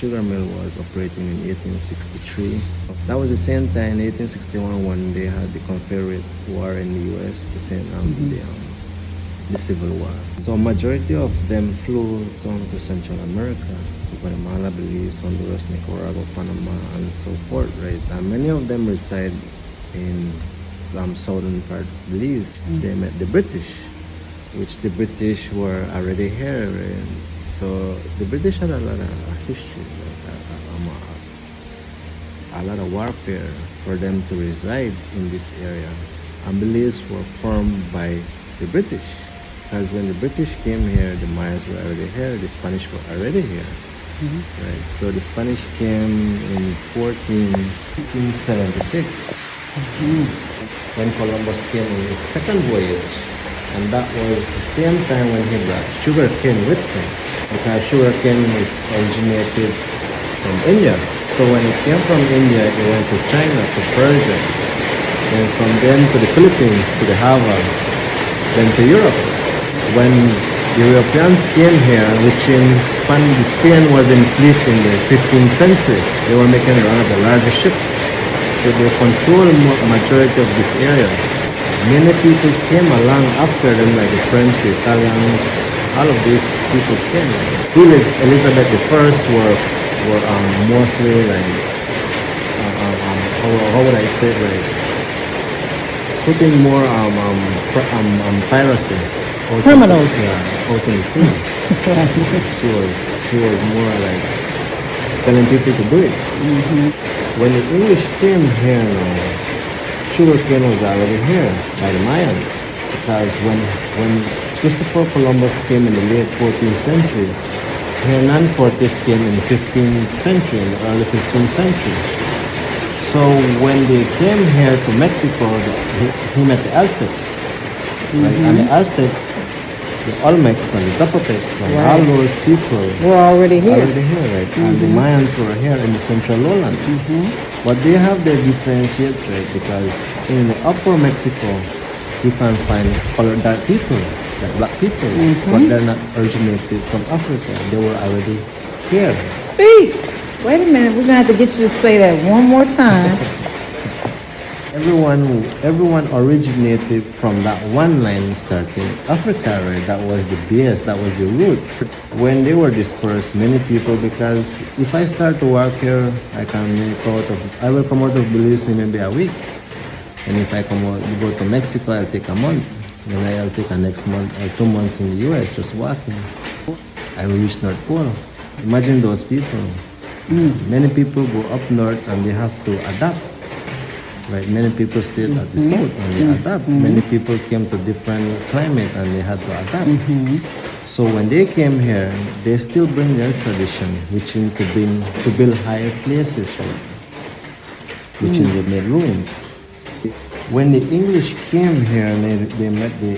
sugar mill was operating in 1863. That was the same time in 1861 when they had the Confederate War in the U.S. The Civil War. So a majority of them flew down to Central America, Guatemala, Belize, Honduras, Nicaragua, Panama, and so forth, right? And many of them reside in some southern part of Belize. They met the British, which the British were already here. And so the British had a lot of history, a lot of warfare for them to reside in this area. And Belize were formed by the British. Because when the British came here, the Mayas were already here, the Spanish were already here. Right? So the Spanish came in 1476 when Columbus came on his second voyage. And that was the same time when he brought sugar cane with him, because sugar cane was originated from India. So when it came from India, it went to China, to Persia, then from then to the Philippines, to the Java, then to Europe. When the Europeans came here, which in Spain was in fleet in the 15th century, they were making one of the largest ships. So they controlled majority of this area. Many people came along after them, like the French, the Italians, all of these people came. Queen Elizabeth I were mostly like, how would I say it, like, putting more piracy. Criminals. Out in the sea. She was more like telling people to do it. When the English came here now, sugar cane was already here by the Mayans. Because when Christopher Columbus came in the late 14th century, Hernan Cortes came in the 15th century, in the early 15th century. So when they came here to Mexico, he met the Aztecs. Right? And the Aztecs, the Olmecs and the Zapotecs and all those people were already here. Right? And the Mayans were here in the central lowlands. But they have their differentiates, right? Because in the upper Mexico, you can find colored dark people, like black people, but they're not originated from Africa. They were already here. Speak! Wait a minute, we're going to have to get you to say that one more time. Everyone originated from that one line starting Africa, right? That was the base, that was the root. When they were dispersed, many people, because if I start to work here, I will come out of Belize in maybe a week. And if I go to Mexico, I'll take a month. Then I'll take a next month or 2 months in the US just walking. I will reach North Pole. Imagine those people. Many people go up north and they have to adapt. Right? Many people stayed at the south and they adapt. Many people came to different climate and they had to adapt. So when they came here, they still bring their tradition, which is to build higher places, right? Which is they made ruins. When the English came here and they met the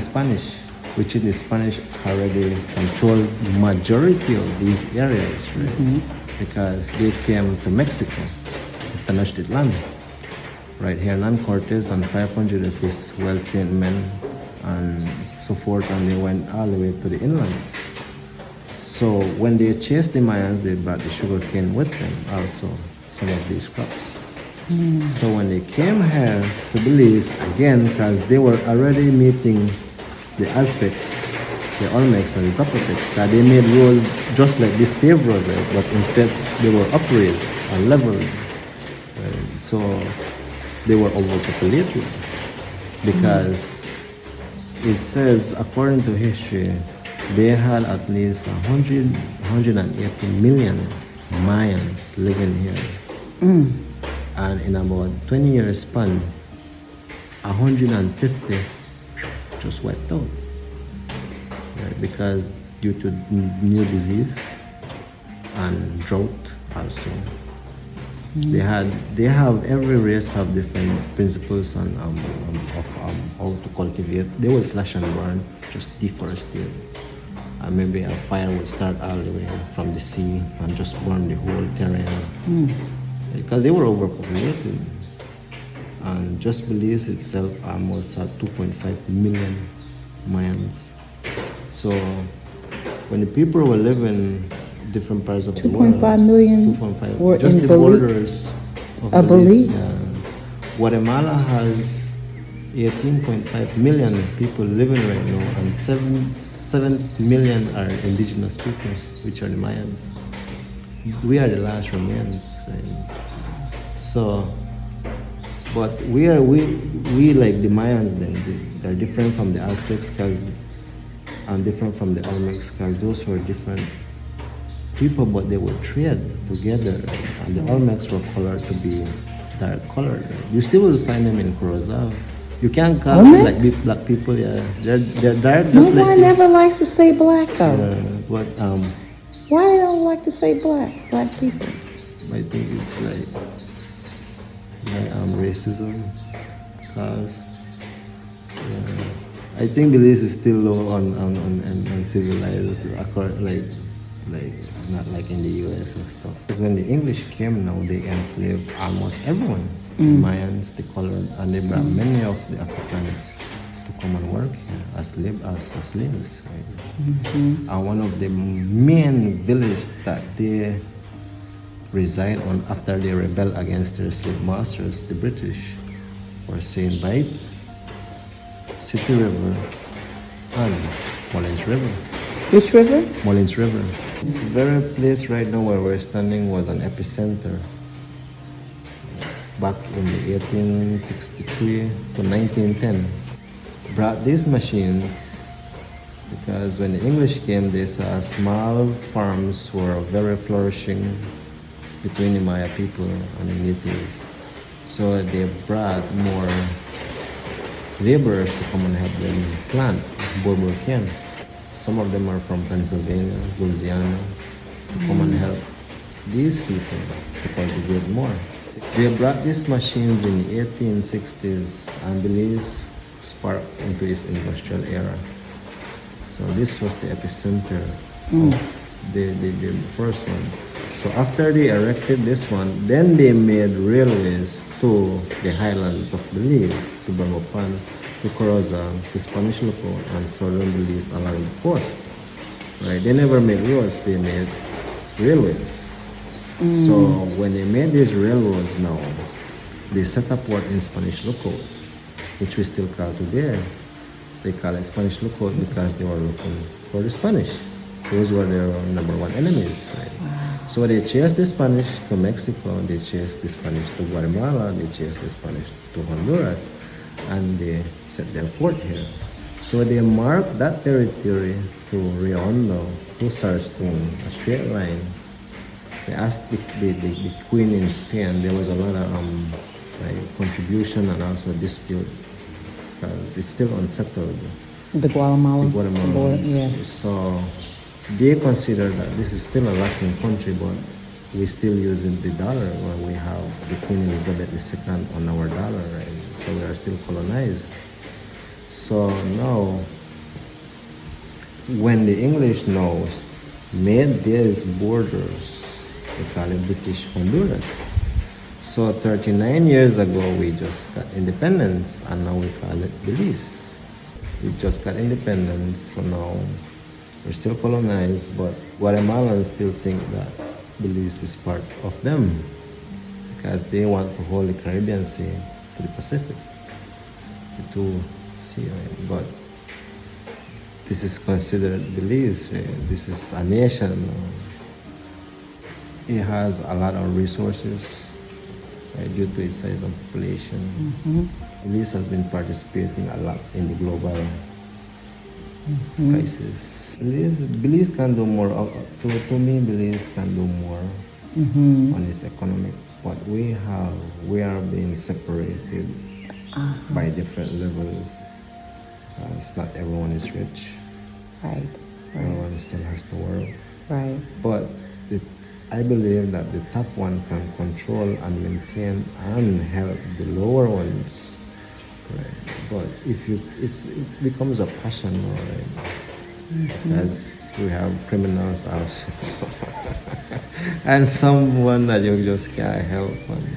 Spanish, which is the Spanish already controlled majority of these areas, right? Because they came to Mexico, Tenochtitlan, right? Hernan Cortes and 500 of his well-trained men and so forth, and they went all the way to the inlands. So when they chased the Mayans, they brought the sugar cane with them, also some of these crops. So when they came here to Belize, again, because they were already meeting the Aztecs, the Olmecs and the Zapotecs, that they made road just like this paved road, right? But instead they were upraised and leveled. Right? So they were overpopulated because it says, according to history, they had at least 180 million Mayans living here. And in about 20 years span, 150 just wiped out. Right? Because due to new disease and drought also. They have, every race have different principles on of how to cultivate. They will slash and burn, just deforestate. And maybe a fire would start all the way from the sea and just burn the whole terrain. Because they were overpopulated. And just Belize itself almost had 2.5 million Mayans. So when the people were living different parts of the 2.5 world. million 2.5. were Just in the Belize. borders of Of Belize. Belize. Yeah. Guatemala has 18.5 million people living right now, and 7 million are indigenous people, which are the Mayans. We are the last remains, right? So, but we like the Mayans. Then they're different from the Aztecs, and different from the Olmecs, because those were different people, but they would trade together, right? And the Olmecs were colored to be dark colored. Right? You still will find them in Corozal. You can't call them like Olmecs? black people. Yeah, they're dark just Nobody like never likes to say black though. but Why they don't like to say black people? I think it's like racism, cause I think Belize is still low on civilized, like not like in the US and stuff. When the English came now, they enslaved almost everyone. The Mayans, the colored, and they brought many of the Africans to come and work here as slaves. Right? And one of the main village that they reside on after they rebel against their slave masters, the British, were Saint Bite, City River, and Mullins River. Which river? Mullins River. This very place right now where we're standing was an epicenter back in the 1863 to 1910. Brought these machines because when the English came, they saw small farms were very flourishing between the Maya people and the natives. So they brought more laborers to come and help them plant Borbor cane. Some of them are from Pennsylvania, Louisiana, to come and help these people to cultivate more. They brought these machines in the 1860s and Belize sparked into its industrial era. So this was the epicenter of the first one. So after they erected this one, then they made railways to the highlands of Belize, to Belmopan, to Corozal, to Spanish Lookout, and southern Belize along the coast. Right? They never made roads, they made railways. So when they made these railroads now, they set up work in Spanish Lookout, which we still call today. They call it Spanish Lookout because they were looking for the Spanish. Those were their number one enemies. Right? So they chased the Spanish to Mexico, they chased the Spanish to Guatemala, they chased the Spanish to Honduras, and they set their port here. So they marked that territory to Riondo, to Sarstone, a straight line. They asked the queen in Spain, there was a lot of contribution and also dispute because it's still unsettled. The Guatemala. The Guatemala. border, yes. So they consider that this is still a Latin country, but we still using the dollar when we have the Queen Elizabeth II on our dollar, right? So we are still colonized. So now, when the English now made these borders, they call it British Honduras. So 39 years ago, we just got independence, and now we call it Belize. We just got independence, so now we're still colonized, but Guatemalans still think that Belize is part of them because they want to hold the Caribbean Sea to the Pacific, the two sea, right? But this is considered Belize. Right? This is a nation. It has a lot of resources, right, due to its size and population. Belize has been participating a lot in the global crisis. Belize can do more. To me, Belize can do more on its economic. But we are being separated by different levels. It's not everyone is rich. Right. Everyone still has to work. Right. But I believe that the top one can control and maintain and help the lower ones. Right. But it becomes a passion, right? As we have criminals also, and someone that you just can't help, and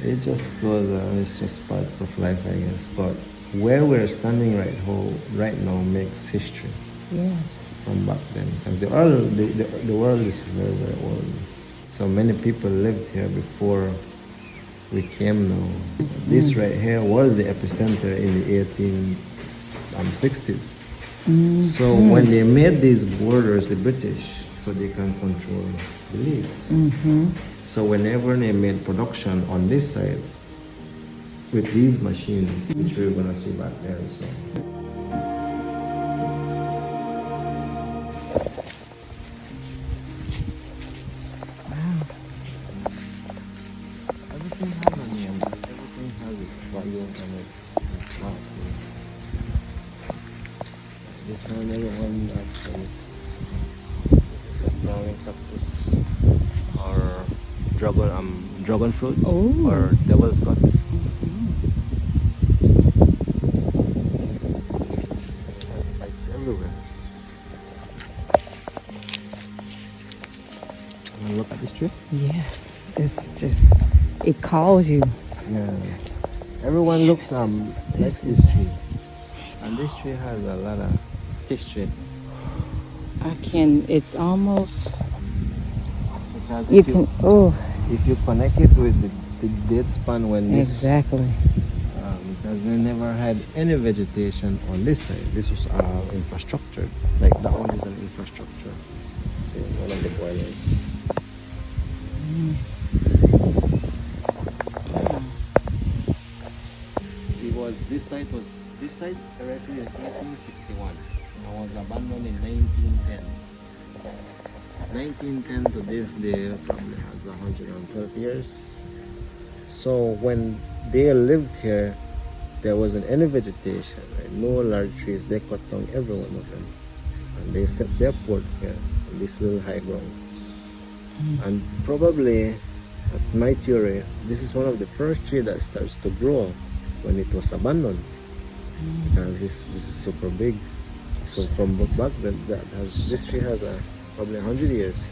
it just goes on. It's just parts of life, I guess. But where we're standing right now makes history. Yes. from back then, because the world is very, very old. So many people lived here before we came now. So this right here was the epicenter in the 1860s. So when they made these borders, the British, so they can control Belize. So whenever they made production on this side with these machines, which we're gonna see back there. So. Everything has a name. Everything has its value and its part. This one, everyone has this. This is a flowering cactus or dragon fruit or devil's guts. Has spikes everywhere. Wanna look at this tree? Yes, it's just, it calls you. Yeah. Everyone looks like this tree. And this tree has a lot of history. It's almost, Because you can, if you connect it with the date span when this, exactly. because they never had any vegetation on this side. This was infrastructure. Like that one is an infrastructure. See, one of the boilers. This site erected in 1861 and was abandoned in 1910. 1910 to this day probably has 112 years. So when they lived here, there wasn't any vegetation, right? No large trees. They cut down every one of them, and they set their port here on this little high ground. And probably, that's my theory, this is one of the first trees that starts to grow when it was abandoned, because this is super big. So from back then, this tree has probably 100 years.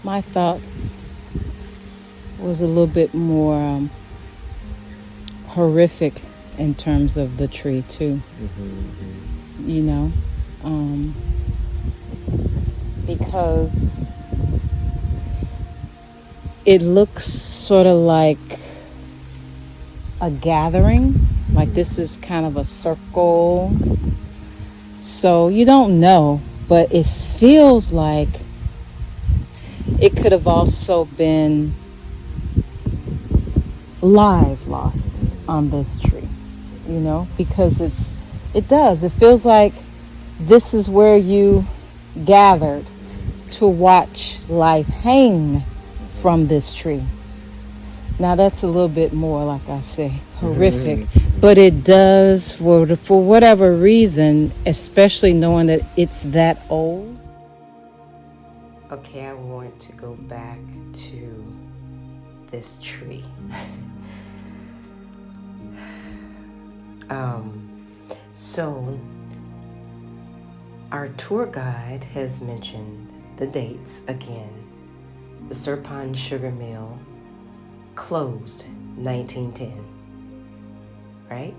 My thought was a little bit more horrific in terms of the tree too. You know, because it looks sort of like a gathering, like this is kind of a circle. So you don't know, but it feels like it could have also been lives lost on this tree, you know, because it feels like this is where you gathered to watch life hang from this tree. Now that's a little bit more, like I say, horrific, but it does, for whatever reason, especially knowing that it's that old. Okay, I want to go back to this tree. So our tour guide has mentioned the dates again. The Serpent Sugar Mill closed 1910, right?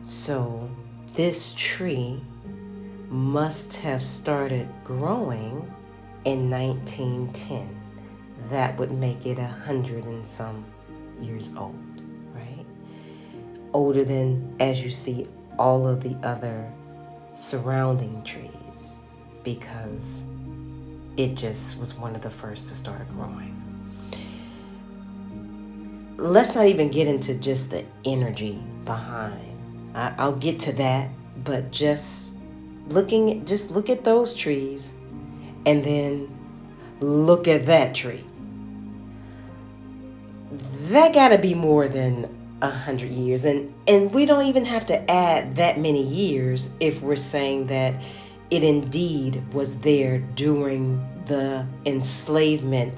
So this tree must have started growing in 1910. That would make it 100 and some years old, right? Older than, as you see, all of the other surrounding trees, because it just was one of the first to start growing. Let's not even get into just the energy behind. I'll get to that, but just look at those trees and then look at that tree. That gotta be more than 100 years, and we don't even have to add that many years if we're saying that it indeed was there during the enslavement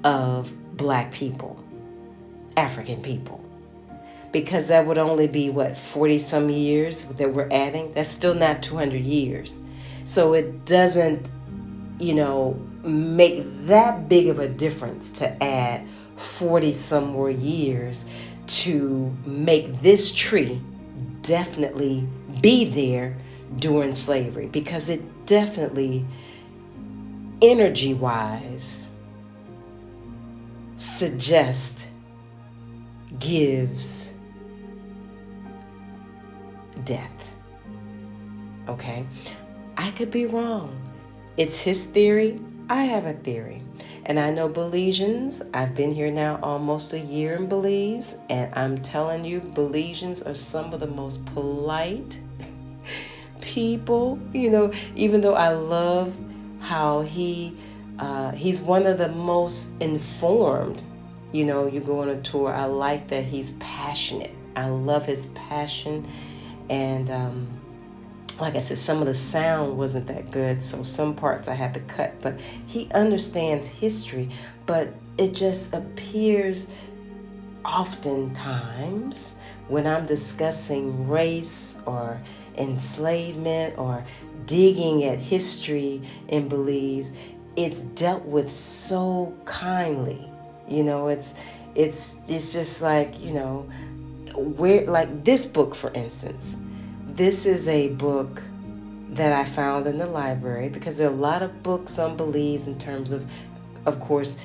of Black people, African people, because that would only be 40 some years that we're adding. That's still not 200 years. So it doesn't, make that big of a difference to add 40 some more years to make this tree definitely be there during slavery, because it definitely, energy-wise, gives death. Okay? I could be wrong. It's his theory. I have a theory. And I know Belizeans. I've been here now almost a year in Belize. And I'm telling you, Belizeans are some of the most polite people. Even though I love how he's one of the most informed. You go on a tour. I like that he's passionate. I love his passion. And like I said, some of the sound wasn't that good, so some parts I had to cut. But he understands history, but it just appears oftentimes when I'm discussing race or enslavement or digging at history in Belize, it's dealt with so kindly. It's just like, where, like this book, for instance. This is a book that I found in the library, because there are a lot of books on Belize in terms of course,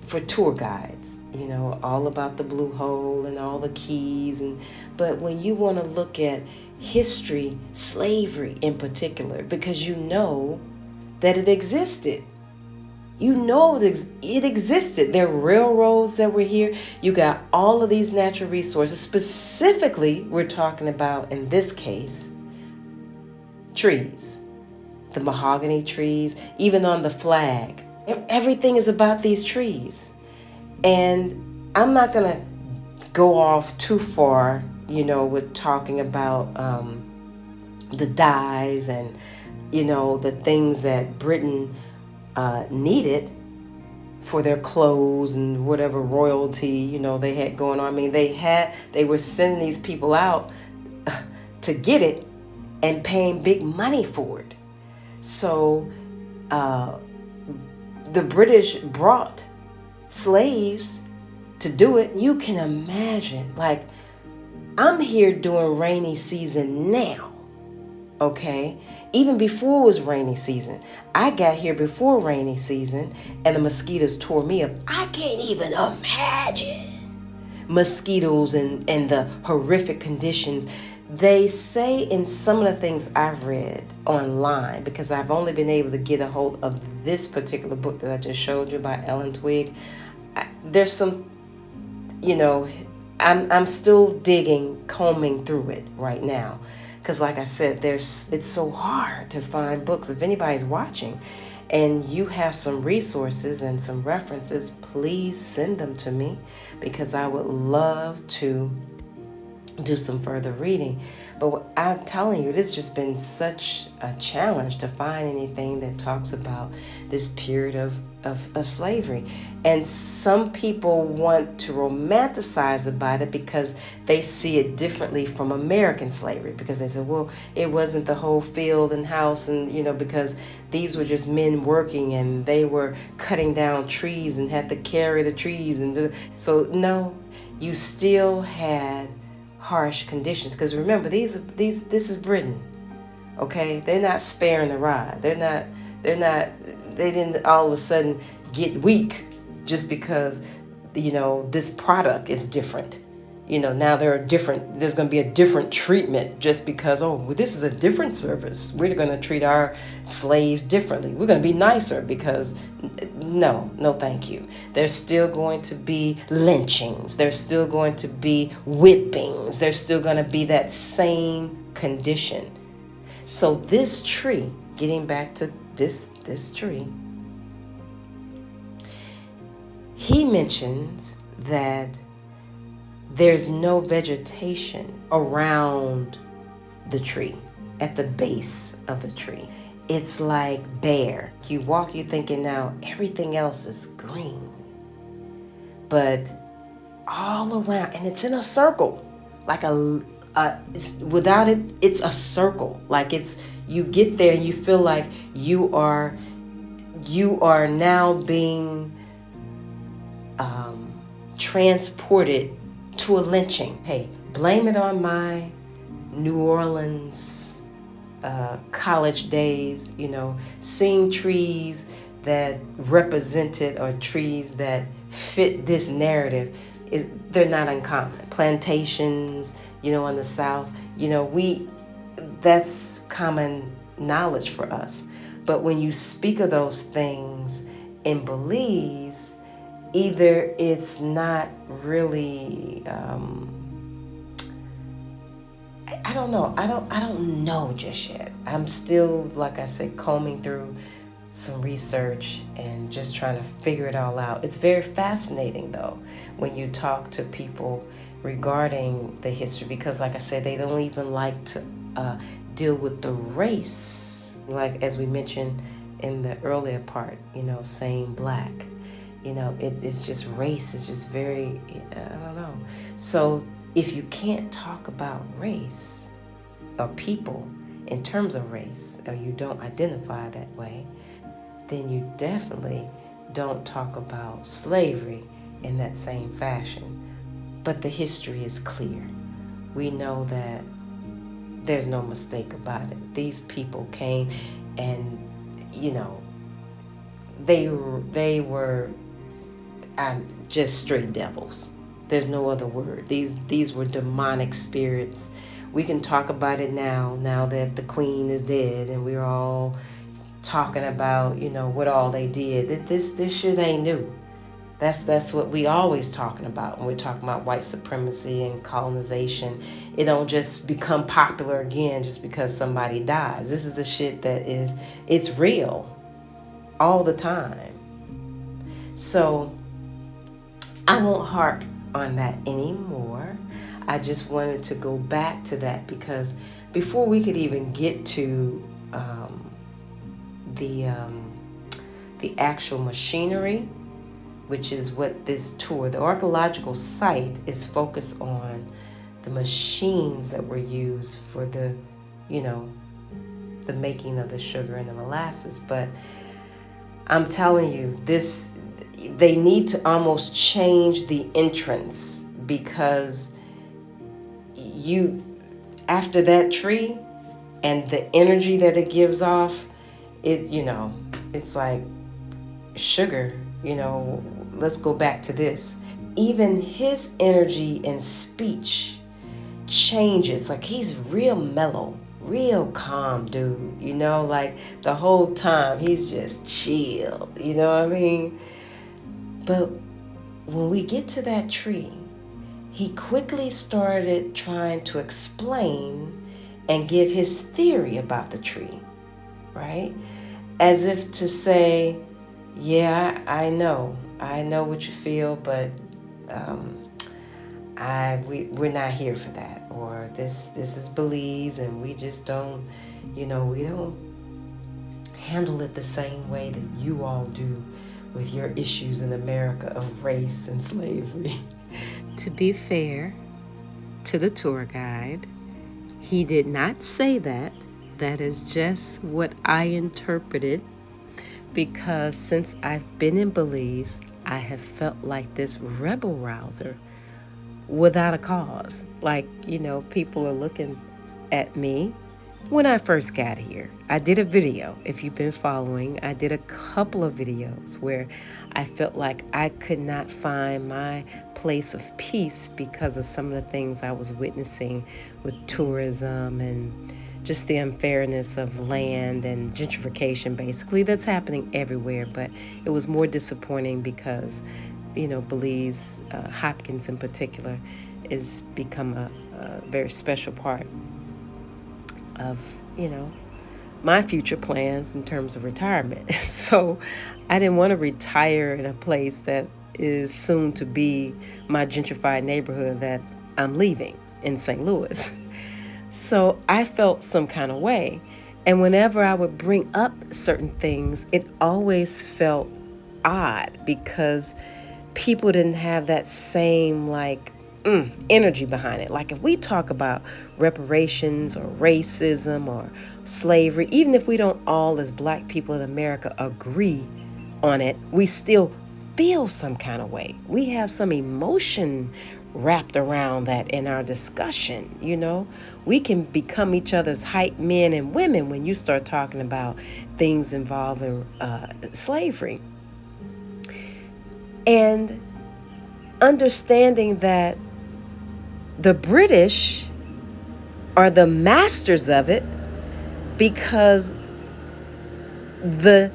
for tour guides, all about the Blue Hole and all the keys. But when you want to look at history, slavery in particular, because that it existed. It existed. There are railroads that were here. You got all of these natural resources. Specifically, we're talking about, in this case, trees. The mahogany trees, even on the flag. Everything is about these trees. And I'm not going to go off too far, with talking about the dyes and, the things that Britain needed for their clothes and whatever royalty, they had going on. I mean, they were sending these people out to get it and paying big money for it. So the British brought slaves to do it. You can imagine, like, I'm here during rainy season now. Okay, even before it was rainy season. I got here before rainy season and the mosquitoes tore me up. I can't even imagine mosquitoes and the horrific conditions. They say in some of the things I've read online, because I've only been able to get a hold of this particular book that I just showed you by Ellen Twigg. There's some, I'm still combing through it right now. Because like I said, it's so hard to find books. If anybody's watching and you have some resources and some references, please send them to me, because I would love to do some further reading. But I'm telling you, it has just been such a challenge to find anything that talks about this period of slavery. And some people want to romanticize about it because they see it differently from American slavery, because they say, well, it wasn't the whole field and house, and because these were just men working and they were cutting down trees and had to carry the trees so no, you still had harsh conditions. Because remember, this is Britain. Okay, they're not sparing the rod. They didn't all of a sudden get weak just because this product is different. Now there's going to be a different treatment just because, this is a different service. We're going to treat our slaves differently. We're going to be nicer because no, thank you. There's still going to be lynchings. There's still going to be whippings. There's still going to be that same condition. So this tree, getting back to this tree, he mentions that there's no vegetation around the tree, at the base of the tree. It's like bare. You walk, you're thinking now everything else is green. But all around, and it's in a circle, like without it, it's a circle. Like you get there and you feel like you are now being transported to a lynching. Hey, blame it on my New Orleans college days, seeing trees that represented or trees that fit this narrative, they're not uncommon. Plantations, in the South, that's common knowledge for us. But when you speak of those things in Belize, either it's not really, I don't know. I don't know just yet. I'm still, like I said, combing through some research and just trying to figure it all out. It's very fascinating, though, when you talk to people regarding the history, because, like I said, they don't even like to deal with the race, like as we mentioned in the earlier part, saying black. It's just race is just very, I don't know. So if you can't talk about race or people in terms of race, or you don't identify that way, then you definitely don't talk about slavery in that same fashion. But the history is clear. We know that there's no mistake about it. These people came and, they were just straight devils. There's no other word. These were demonic spirits. We can talk about it now that the queen is dead, and we're all talking about, what all they did. This shit ain't new. That's what we always talking about when we're talking about white supremacy and colonization. It don't just become popular again just because somebody dies. This is the shit that it's real all the time. So I won't harp on that anymore. I just wanted to go back to that because before we could even get to the actual machinery, which is what this tour, the archaeological site, is focused on the machines that were used for the making of the sugar and the molasses. But I'm telling you, they need to almost change the entrance, because after that tree and the energy that it gives off, it's like sugar, let's go back to this. Even his energy and speech changes. Like, he's real mellow, real calm dude, like the whole time he's just chill, you know what I mean? But when we get to that tree, he quickly started trying to explain and give his theory about the tree, right? As if to say, yeah, I know what you feel, but we're not here for that. Or this is Belize, and we just don't, we don't handle it the same way that you all do with your issues in America of race and slavery. To be fair to the tour guide, he did not say that. That is just what I interpreted, because since I've been in Belize, I have felt like this rebel rouser without a cause. Like, people are looking at me. When I first got here, I did a video. If you've been following, I did a couple of videos where I felt like I could not find my place of peace because of some of the things I was witnessing with tourism and just the unfairness of land and gentrification, basically, that's happening everywhere. But it was more disappointing because, Belize, Hopkins in particular, is become a very special part of, my future plans in terms of retirement. So I didn't want to retire in a place that is soon to be my gentrified neighborhood that I'm leaving in St. Louis. So I felt some kind of way. And whenever I would bring up certain things, it always felt odd because people didn't have that same energy behind it. Like, if we talk about reparations or racism or slavery, even if we don't all as Black people in America agree on it, we still feel some kind of way. We have some emotion wrapped around that in our discussion. We can become each other's hype men and women when you start talking about things involving slavery. And understanding that the British are the masters of it because the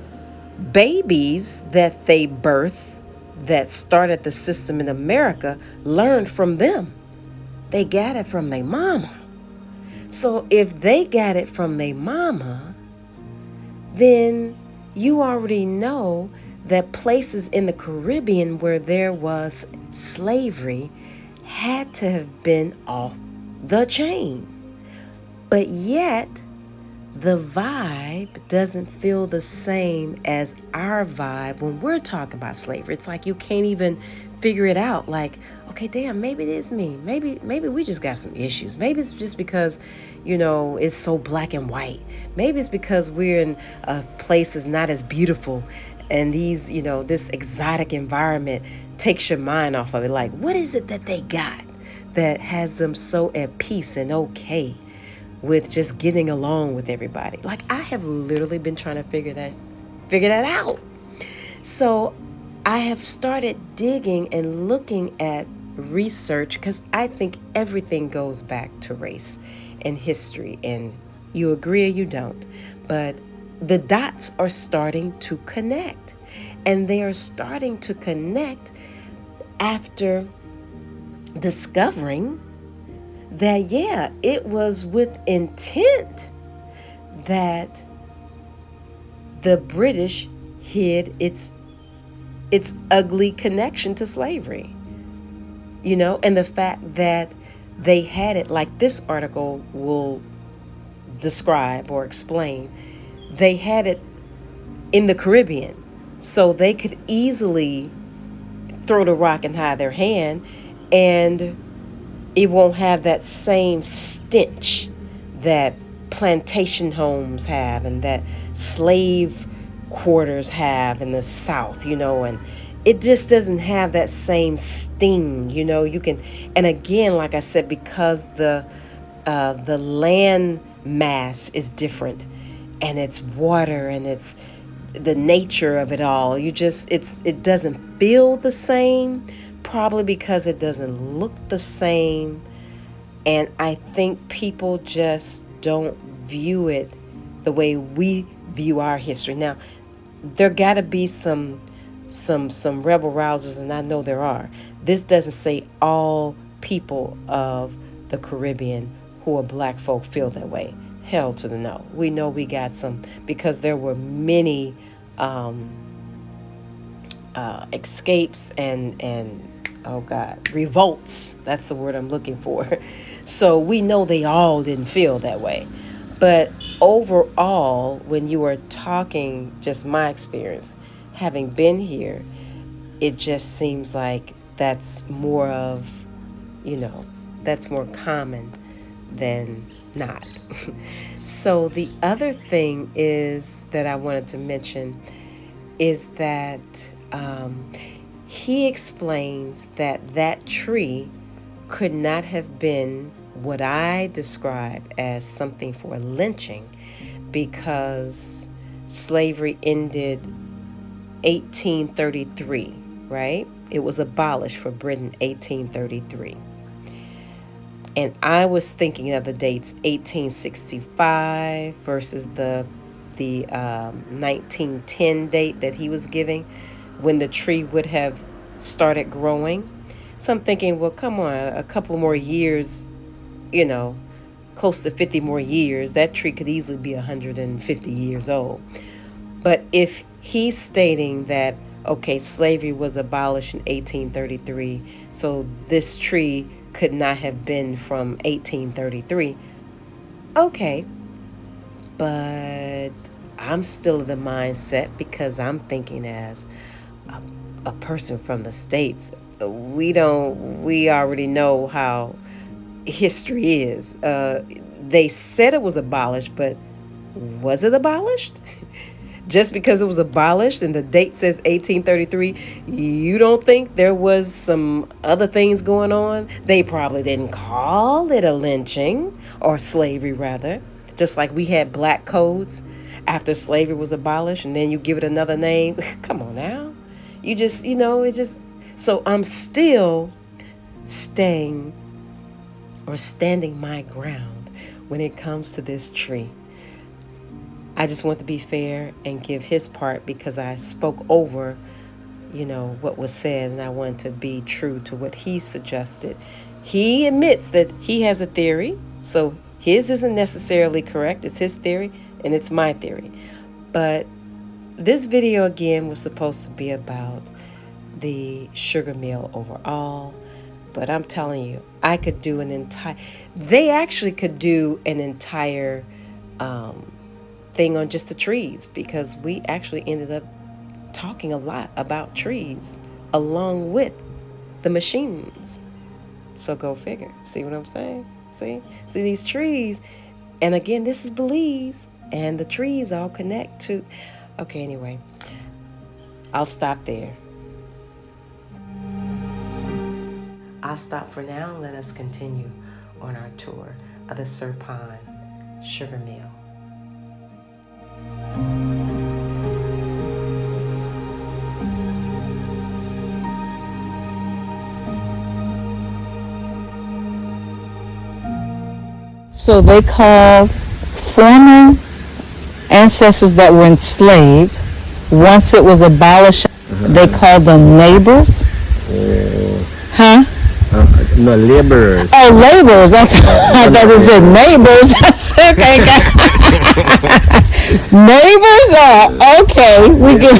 babies that they birth that started the system in America learned from them. They got it from their mama. So if they got it from their mama, then you already know that places in the Caribbean where there was slavery had to have been off the chain. But yet, the vibe doesn't feel the same as our vibe when we're talking about slavery. It's like you can't even figure it out. Like, okay, damn, maybe it is me. Maybe we just got some issues. Maybe it's just because, it's so black and white. Maybe it's because we're in a place that's not as beautiful, and these, this exotic environment takes your mind off of it. Like, what is it that they got that has them so at peace and okay with just getting along with everybody? Like, I have literally been trying to figure that out. So I have started digging and looking at research because I think everything goes back to race and history, and you agree or you don't, but the dots are starting to connect, and they are starting to connect after discovering that, yeah, it was with intent that the British hid its ugly connection to slavery, and the fact that they had it, like this article will describe or explain, they had it in the Caribbean, so they could easily throw the rock and hide their hand, and it won't have that same stench that plantation homes have and that slave quarters have in the South, and it just doesn't have that same sting, you can, and again, like I said, because the land mass is different, and it's water, and it's the nature of it all, it doesn't feel the same, probably because it doesn't look the same. And I think people just don't view it the way we view our history. Now, there got to be some rebel rousers, and I know there are. This doesn't say all people of the Caribbean who are black folk feel that way. Hell to the no. We know we got some, because there were many escapes and oh God, revolts. That's the word I'm looking for. So we know they all didn't feel that way. But overall, when you are talking, just my experience, having been here, it just seems like that's more of, that's more common than not. So the other thing is that I wanted to mention is that he explains that tree could not have been what I describe as something for lynching, because slavery ended 1833, right? It was abolished for Britain 1833. And I was thinking of the dates 1865 versus the 1910 date that he was giving, when the tree would have started growing. So I'm thinking, well, come on, a couple more years, close to 50 more years, that tree could easily be 150 years old. But if he's stating that, okay, slavery was abolished in 1833, so this tree could not have been from 1833. Okay, but I'm still of the mindset, because I'm thinking as a person from the States, we already know how history is. They said it was abolished, but was it abolished? Just because it was abolished and the date says 1833, you don't think there was some other things going on? They probably didn't call it a lynching, or slavery rather. Just like we had black codes after slavery was abolished, and then you give it another name. Come on now. You just, it just. So I'm still standing my ground when it comes to this tree. I just want to be fair and give his part because I spoke over, what was said, and I want to be true to what he suggested. He admits that he has a theory, so his isn't necessarily correct. It's his theory, and it's my theory. But this video, again, was supposed to be about the sugar mill overall. But I'm telling you, I could do they actually could do an entire thing on just the trees, because we actually ended up talking a lot about trees along with the machines. So go figure. See what I'm saying? See these trees. And again, this is Belize, and the trees all connect to. Okay, anyway, I'll stop there. I'll stop for now and let us continue on our tour of the Serpong Sugar Mill. So they called former ancestors that were enslaved, once it was abolished, they called them neighbors. Huh? No, laborers. Oh, laborers. I thought it said neighbors. I said, okay. Neighbors? Okay. We get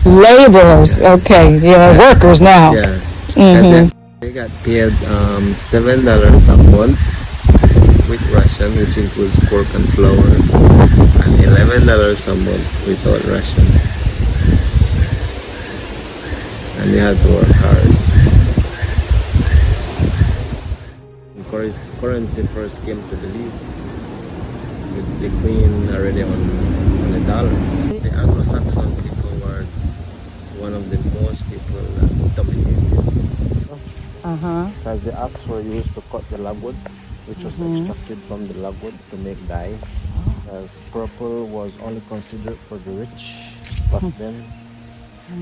laborers. Okay. Yeah, workers now. Yeah. Mm-hmm. They got paid $7 a month with ration, which includes pork and flour, and $11 a month without ration. And they had to work hard. Currency first came to Belize with the Queen already on the dollar. The Anglo-Saxon people were one of the most people that dominated. Because the axe were used to cut the logwood, which was extracted from the logwood to make dye. As purple was only considered for the rich back then.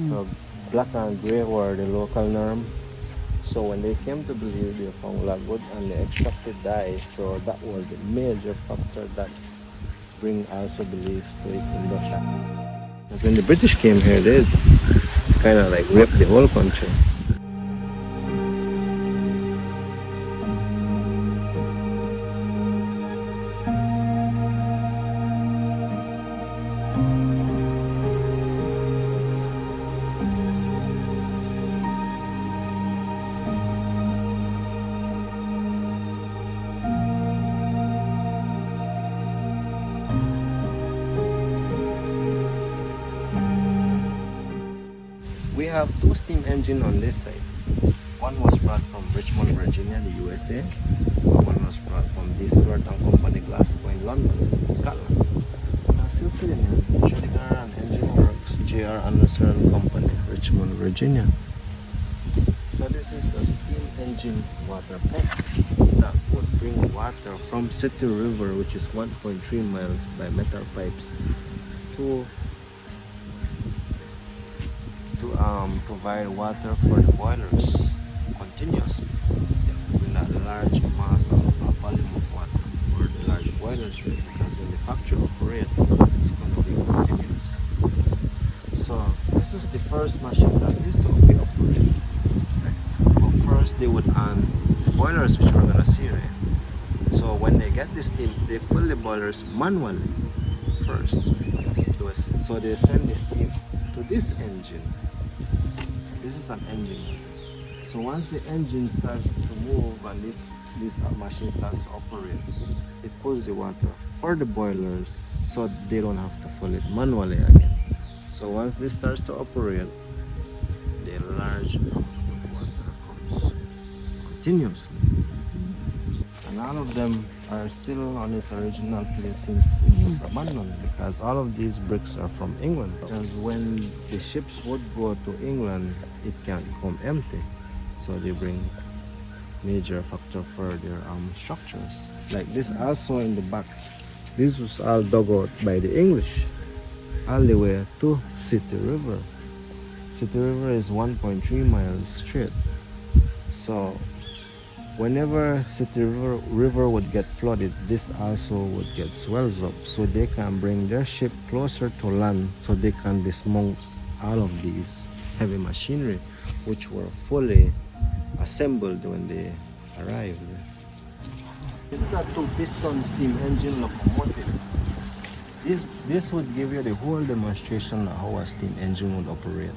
So black and grey were the local norm. So when they came to Belize, they found logwood and they extracted dye. So that was the major factor that bring also Belize to its industrial. Because when the British came here, they kind of like raped the whole country. We have two steam engines on this side. One was brought from Richmond, Virginia, the USA. One was brought from D. Stewart and Company Glasgow in London, Scotland. I'm still sitting here. Schillinger and Engine Works, J.R. Anderson and Company, Richmond, Virginia. So this is a steam engine water pump that would bring water from City River, which is 1.3 miles by metal pipes, to provide water for the boilers continuously with that large mass of volume of water for the large boilers, really, because when the factory operates, it's going to be continuous. So this was the first machine that used to be operating. But first they would the boilers, which we're going to see, right? So when they get the steam, they fill the boilers manually first. So they send the steam to this engine. This is an engine. So once the engine starts to move and this machine starts to operate, it pulls the water for the boilers so they don't have to fill it manually again. So once this starts to operate, the large amount of water comes continuously. And all of them are still on its original place since it was abandoned, because all of these bricks are from England. Because when the ships would go to England, it can't come empty, so they bring major factor for their structures. Like this also in the back, this was all dug out by the English all the way to City River. City River is 1.3 miles straight. So whenever City River would get flooded, this also would get swells up, so they can bring their ship closer to land so they can dismount all of these heavy machinery, which were fully assembled when they arrived. This is a 2-piston steam engine locomotive. This would give you the whole demonstration of how a steam engine would operate.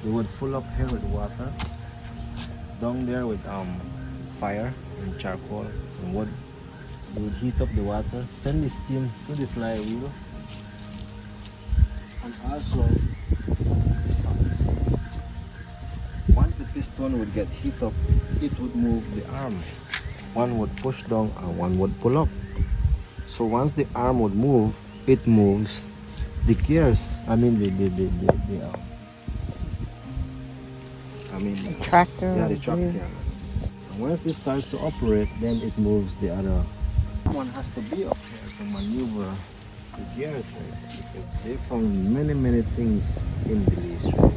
They would fill up here with water, down there with fire and charcoal and wood. You would heat up the water, send the steam to the flywheel, and also pistons. Once the piston would get heat up, it would move the arm. One would push down and one would pull up. So once the arm would move, it moves the gears. The tractor. Yeah, the or tractor. wheel. Yeah. And once this starts to operate, then it moves the other. Someone has to be up here to maneuver the gears, right? Because they found many things in Belize, right?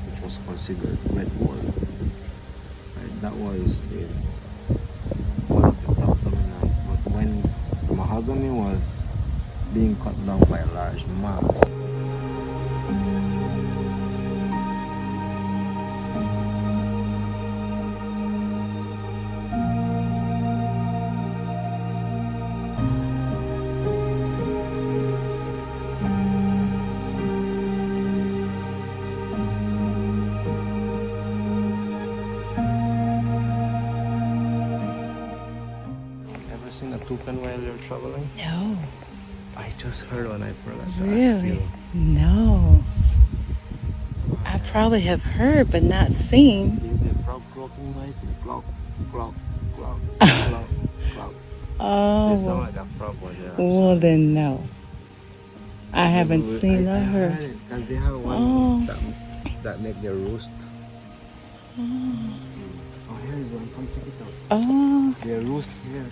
Which was considered red gold. Right? That was one of the top dominant. But when the mahogany was being cut down by a large mass, seen a toucan while you're traveling? No. I just heard one. I forgot to ask Really? you. No. I probably have heard but not seen. The frog croaking noise, the clock, clock, clock, clock, clock. They sound Oh, like a frog when they're well outside. then no. I haven't seen or I heard. it, because they have one Oh. that make their roost. Oh. Oh, here is one. Come check it out. Oh. They roost here.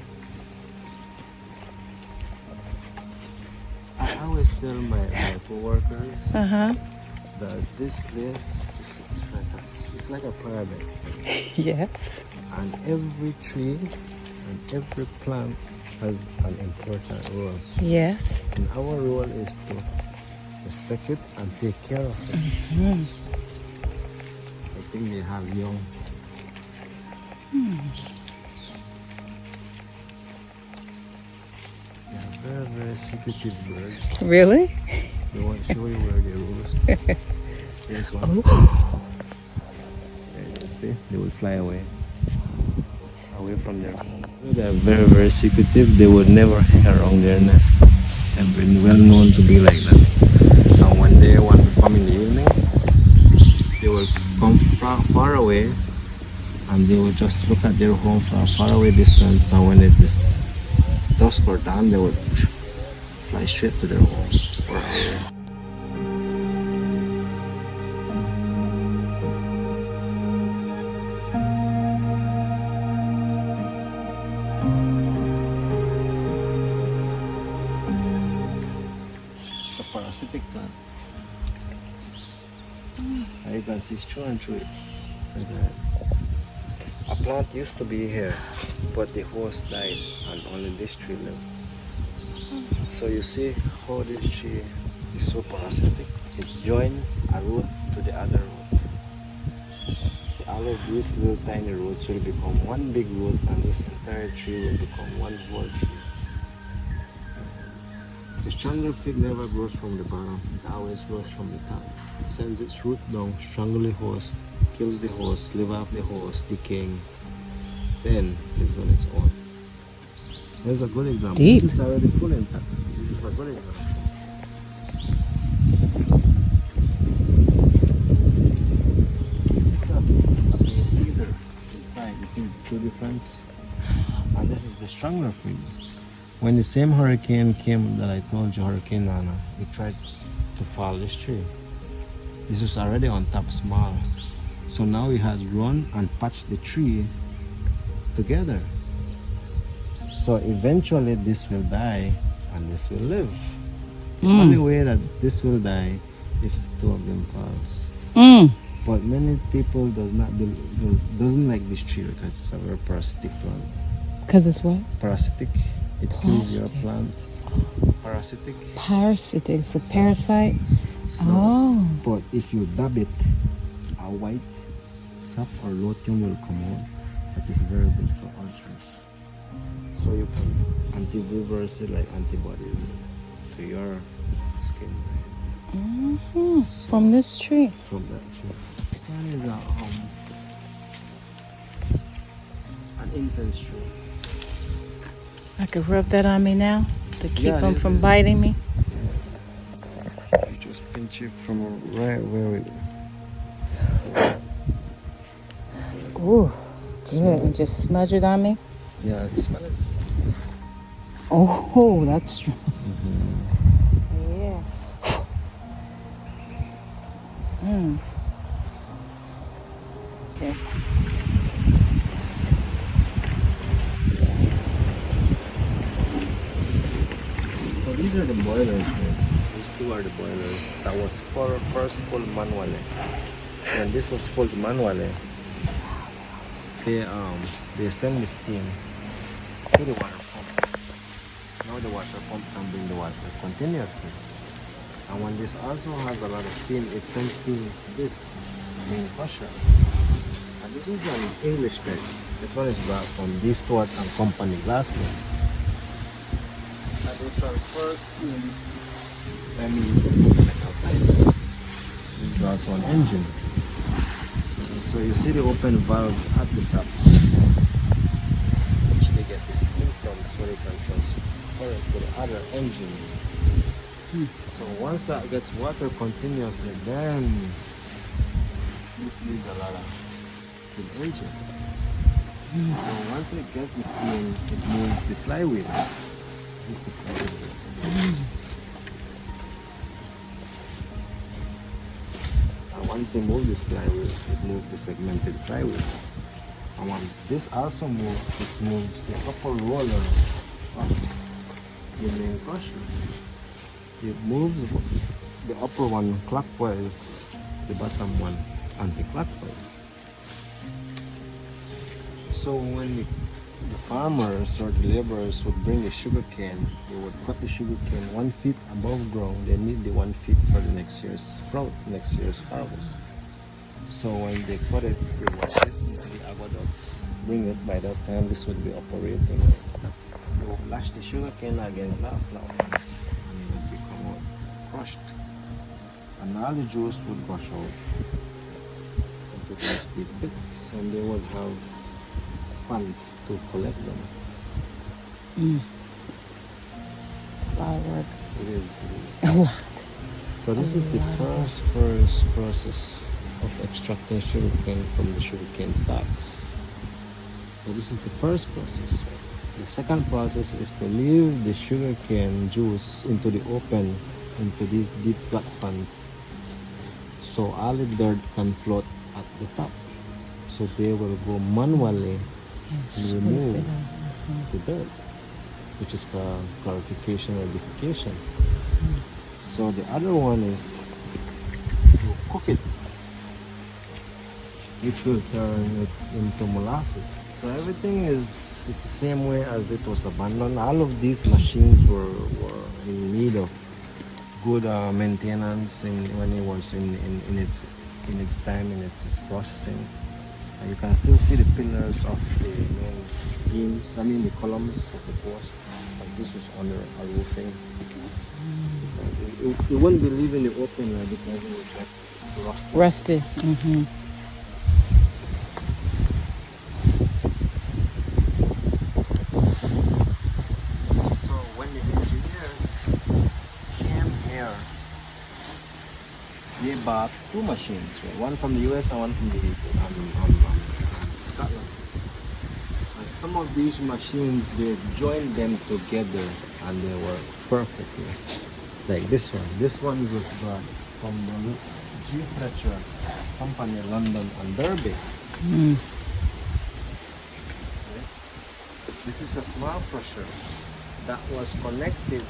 I always tell my co-workers Uh-huh. that this place it's like a pyramid, Yes. and every tree and every plant has an important role. Yes. And our role is to respect it and take care of it. Hmm. I think they have young. They are very secretive birds. Really? They won't show you where they roost. Here's one. Oh. There you see, they will fly away from their home. They are very secretive. They would never hang around their nest. They've been well known to be like that. And when they want to come in the evening, they will come far away, and they will just look at their home from a far away distance, and when it is dusk or dawn, they will fly straight to their home or away. It's a parasitic plant. And you can see through and through it. Like that. A plant used to be here, but the host died and only this tree lived. So you see how this tree is so parasitic. It joins a root to the other root. See, all of these little tiny roots will become one big root, and this entire tree will become one whole tree. The strangle fig never grows from the bottom, it always grows from the top. It sends its root down, strangle the host, kills the host, live off the host, decaying, then lives on its own. Here's a good example. Deep. This is already full intact. This is a good example. This is a cedar inside. You see the two difference? And this is the stronger freeze. When the same hurricane came that I told you, Hurricane Nana, it tried to fall this tree. This was already on top small. So now it has run and patched the tree together. So eventually this will die and this will live. The only way that this will die if two of them falls. But many people doesn't like this tree because it's a very parasitic plant. Because it's what? Parasitic. It kills your Plastic. plant. Parasitic. Parasitic. It's a parasite. So, Oh. But if you dab it, a white sap or lotion will come out. That is very good for ulcers. So you can anti-reverse it like antibodies to your skin. From this tree. From that tree. This one is an incense tree. I could rub that on me now to keep Yeah, them this from is- biting me. You just pinch it from right where it Ooh, good. And just smudge it on me. Yeah, smell it. Oh, that's strong. Yeah. Okay. So these are the boilers. Man. These two are the boilers. That was first full manually. When this was full manually, they send the steam to the water pump. Now the water pump can bring the water continuously. And when this also has a lot of steam, it sends steam to this main crusher. And this is an English bed. This one is brought from D. Stewart and Company Glasgow. And they transfer steam by means of mechanical pipes. This is also an engine. So you see the open valves at the top, which they get the steam from, so they can transfer it to the other engine. So once that gets water continuously, then this needs a lot of steam engine. So once it gets the steam, it moves the flywheel. This is the flywheel. And once you move this flywheel, it moves the segmented flywheel. And once this also moves, it moves the upper roller of the main crusher. It moves the upper one clockwise, the bottom one anti-clockwise. So when the farmers or the laborers would bring the sugar cane, they would cut the sugar cane 1 feet above ground. They need the 1 feet for the next year's sprout, next year's harvest. So when they cut it, they wash it into the aqueducts, bring it. By that time, this would be operating. They would lash the sugar cane against that flour, and it would become crushed. And all the juice would gush out into these big bits, and they would have funds to collect them. It's a lot of work. It is. A lot. So this is the first process of extracting sugarcane from the sugarcane stalks. So this is the first process. The second process is to leave the sugarcane juice into the open, into these deep flat pans, so all the dirt can float at the top. So they will go manually and remove the dirt, which is called clarification or defecation. So the other one is to cook it, which will turn it into molasses. So everything is the same way as it was abandoned. All of these machines were in need of good maintenance when it was in its time, in its processing. And you can still see the pillars of the main beams, the columns of the post, as this was under a roofing. Because it wouldn't be leaving the open because it would get rusted. Rusted. So when the engineers came here, they bought two machines, right? One from the US and one from the Scotland. And some of these machines, they joined them together and they work perfectly. Like this one. This one was brought from the G Fletcher company, London and Derby. This is a small crusher that was connected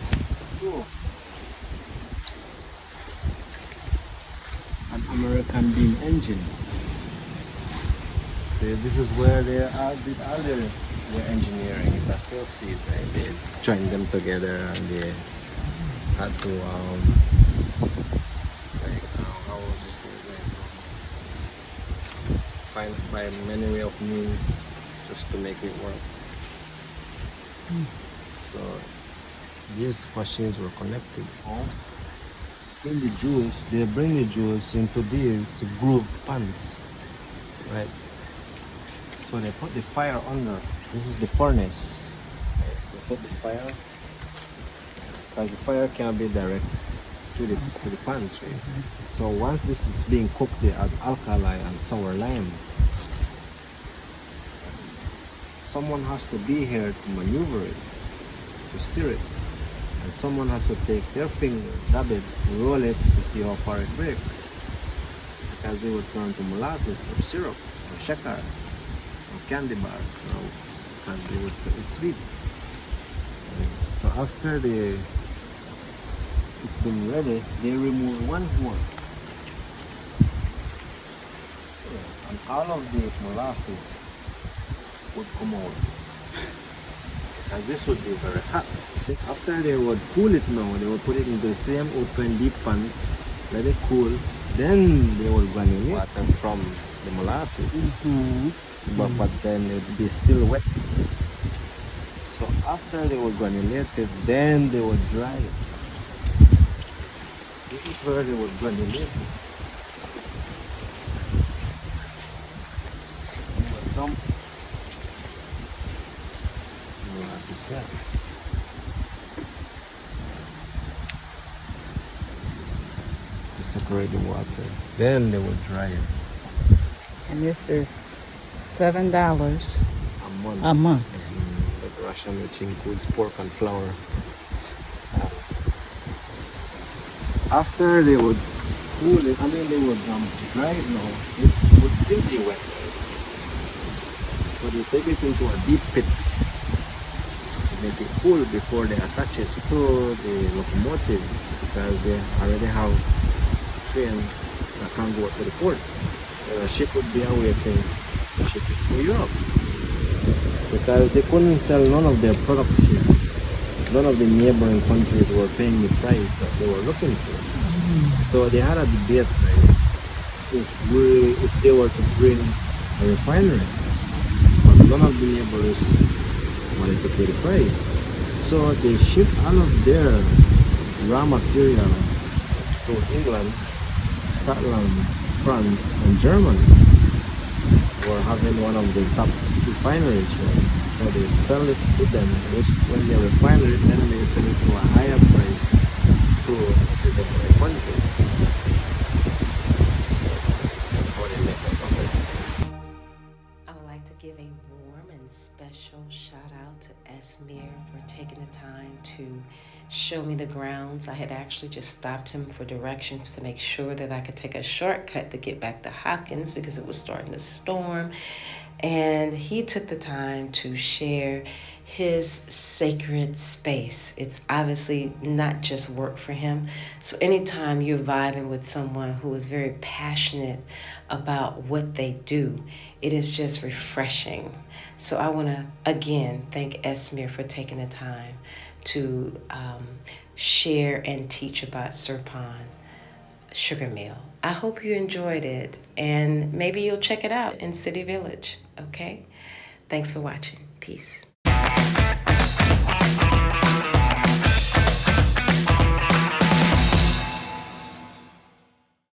to an American beam engine. See, this is where they did all their engineering. You can still see it, right? They joined them together and they had to like how would you say it, find by many way of means just to make it work. So these machines were connected. In the jewels, they bring the jewels into these groove pans, right? So they put the fire under. This is the furnace. They put the fire because the fire can be direct to the pans, right? So once this is being cooked, they add alkali and sour lime. Someone has to be here to maneuver it, to stir it. And someone has to take their finger, dab it, roll it to see how far it breaks. Because they would turn to molasses or syrup or shakar or candy bars, because they would it's sweet. So after it's been ready, they remove one more. And all of the molasses would come out. Because this would be very hot. After they would cool it now, they would put it into the same open deep pans, let it cool, then they would granulate water from the molasses. But then it would be still wet. So after they would granulate it, then they would dry it. This is where they would granulate it. They would dump molasses here. Separate the water, then they will dry it. And this is $7 A month. a month. But ration, which includes pork and flour. After they would cool it, and then they would dry it now, it would still be wet. So they take it into a deep pit to make it cool before they attach it to the locomotive, because they already have train that can go to the port. A ship would be awaiting to ship it to Europe, because they couldn't sell none of their products here. None of the neighboring countries were paying the price that they were looking for. So they had a debate, right? If they were to bring a refinery, but none of the neighbors wanted to pay the price. So they shipped all of their raw material to England, Scotland, France, and Germany were having one of the top refineries, right? So they sell it to them. When they refine it, then they sell it to a higher price to the different countries. So that's how they make it. I would like to give a warm and special shout out to Esmir for taking the time to show me the grounds. I had actually just stopped him for directions to make sure that I could take a shortcut to get back to Hopkins because it was starting to storm. And he took the time to share his sacred space. It's obviously not just work for him. So anytime you're vibing with someone who is very passionate about what they do, it is just refreshing. So I want to, again, thank Esmir for taking the time to share and teach about Serpong Sugar Mill. I hope you enjoyed it, and maybe you'll check it out in City Village, okay? Thanks for watching. Peace.